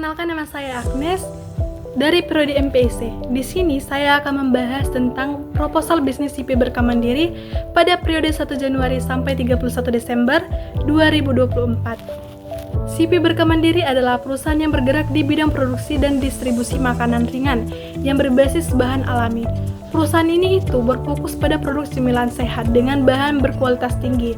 Perkenalkan, nama saya Agnes dari Prodi MPIC. Di sini saya akan membahas tentang proposal bisnis IP Berkah Mandiri pada periode 1 Januari sampai 31 Desember 2024. IP Berkah Mandiri adalah perusahaan yang bergerak di bidang produksi dan distribusi makanan ringan yang berbasis bahan alami. Perusahaan ini berfokus pada produk cemilan sehat dengan bahan berkualitas tinggi.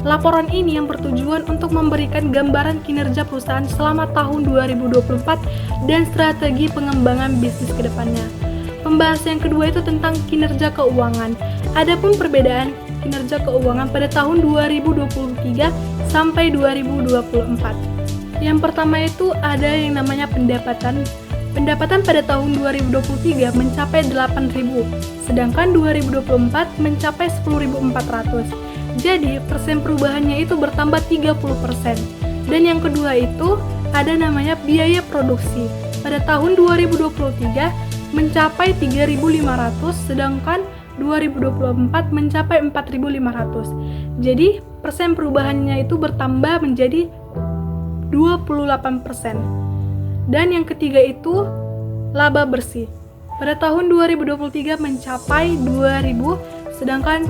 Laporan ini yang bertujuan untuk memberikan gambaran kinerja perusahaan selama tahun 2024 dan strategi pengembangan bisnis ke depannya. Pembahasan yang kedua itu tentang kinerja keuangan. Adapun perbedaan kinerja keuangan pada tahun 2023 sampai 2024. Yang pertama itu ada yang namanya pendapatan. Pendapatan pada tahun 2023 mencapai 8.000, sedangkan 2024 mencapai 10.400. Jadi, persen perubahannya itu bertambah 30%. Dan yang kedua itu ada namanya biaya produksi. Pada tahun 2023 mencapai 3.500, sedangkan 2024 mencapai 4.500. Jadi, persen perubahannya itu bertambah menjadi 28%. Dan yang ketiga itu laba bersih. Pada tahun 2023 mencapai 2.000, sedangkan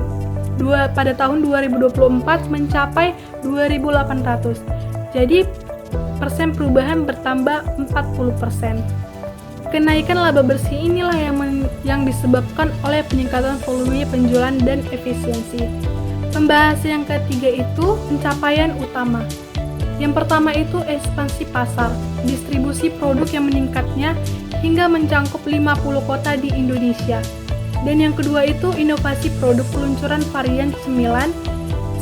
pada tahun 2024 mencapai 2.800. Jadi persen perubahan bertambah 40%. Kenaikan laba bersih inilah yang disebabkan oleh peningkatan volume penjualan dan efisiensi. Pembahasan yang ketiga itu pencapaian utama. Yang pertama itu ekspansi pasar, distribusi produk yang meningkatnya hingga mencakup 50 kota di Indonesia. Dan yang kedua itu inovasi produk peluncuran varian cemilan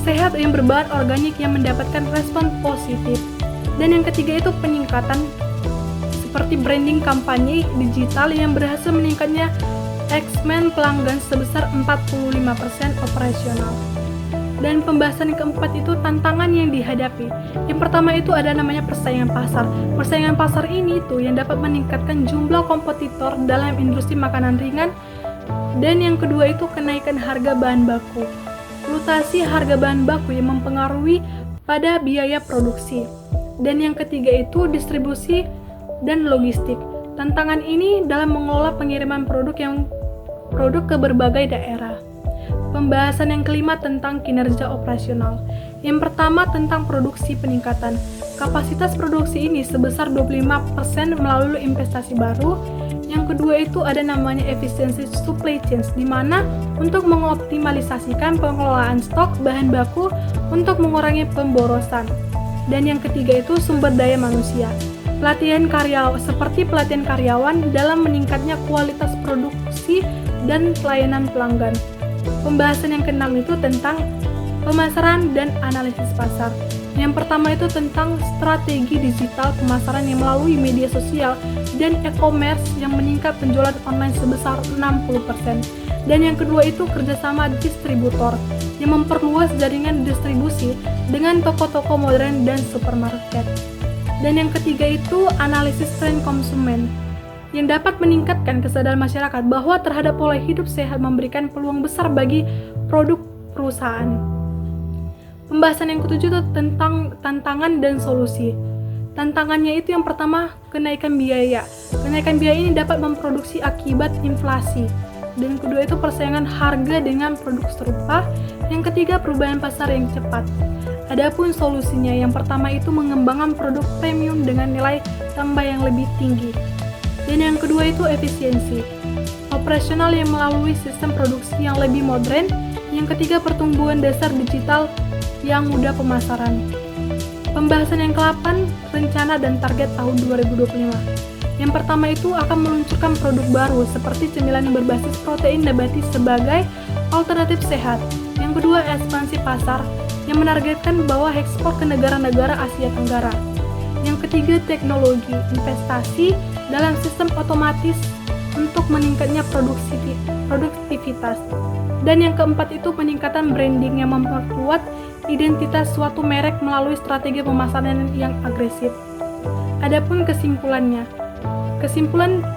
sehat yang berbahan organik yang mendapatkan respon positif. Dan yang ketiga itu peningkatan seperti branding kampanye digital yang berhasil meningkatnya engagement pelanggan sebesar 45% operasional. Dan pembahasan keempat itu tantangan yang dihadapi. Yang pertama itu ada namanya persaingan pasar. Persaingan pasar ini yang dapat meningkatkan jumlah kompetitor dalam industri makanan ringan. Dan yang kedua itu kenaikan harga bahan baku. Fluktuasi harga bahan baku yang mempengaruhi pada biaya produksi. Dan yang ketiga itu distribusi dan logistik. Tantangan ini dalam mengelola pengiriman produk ke berbagai daerah. Pembahasan yang kelima tentang kinerja operasional. Yang pertama tentang produksi peningkatan. Kapasitas produksi ini sebesar 25% melalui investasi baru. Yang kedua itu ada namanya efisiensi supply chain, di mana untuk mengoptimalisasikan pengelolaan stok bahan baku untuk mengurangi pemborosan. Dan yang ketiga itu sumber daya manusia. Pelatihan karyawan dalam meningkatnya kualitas produksi dan pelayanan pelanggan. Pembahasan yang keenam itu tentang pemasaran dan analisis pasar. Yang pertama itu tentang strategi digital pemasaran yang melalui media sosial dan e-commerce yang meningkat penjualan online sebesar 60%. Dan yang kedua itu kerjasama distributor yang memperluas jaringan distribusi dengan toko-toko modern dan supermarket. Dan yang ketiga itu analisis tren konsumen yang dapat meningkatkan kesadaran masyarakat bahwa terhadap pola hidup sehat memberikan peluang besar bagi produk perusahaan. Pembahasan yang ketujuh itu tentang tantangan dan solusi. Tantangannya itu yang pertama kenaikan biaya. Kenaikan biaya ini dapat memproduksi akibat inflasi. Dan kedua itu persaingan harga dengan produk serupa. Yang ketiga perubahan pasar yang cepat. Adapun solusinya yang pertama itu mengembangkan produk premium dengan nilai tambah yang lebih tinggi. Dan yang kedua itu efisiensi operasional yang melalui sistem produksi yang lebih modern. Yang ketiga pertumbuhan dasar digital yang mudah pemasaran. Pembahasan yang ke-8 rencana dan target tahun 2025. Yang pertama itu akan meluncurkan produk baru seperti cemilan yang berbasis protein nabati sebagai alternatif sehat. Yang kedua ekspansi pasar yang menargetkan bahwa ekspor ke negara-negara Asia Tenggara. Yang ketiga teknologi investasi dalam sistem otomatis untuk meningkatnya produktivitas. Dan yang keempat itu peningkatan branding yang memperkuat identitas suatu merek melalui strategi pemasaran yang agresif. Adapun kesimpulan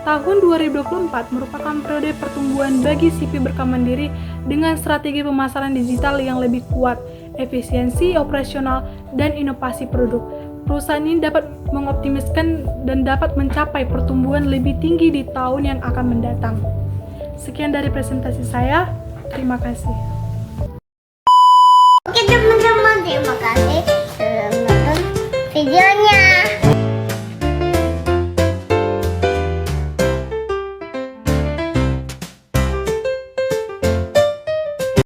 tahun 2024 merupakan periode pertumbuhan bagi IP Berkah Mandiri dengan strategi pemasaran digital yang lebih kuat, efisiensi operasional, dan inovasi produk. perusahaan ini dapat mengoptimiskan dan dapat mencapai pertumbuhan lebih tinggi di tahun yang akan mendatang. Sekian dari presentasi saya. Terima kasih. Oke teman-teman, terima kasih sudah menonton videonya.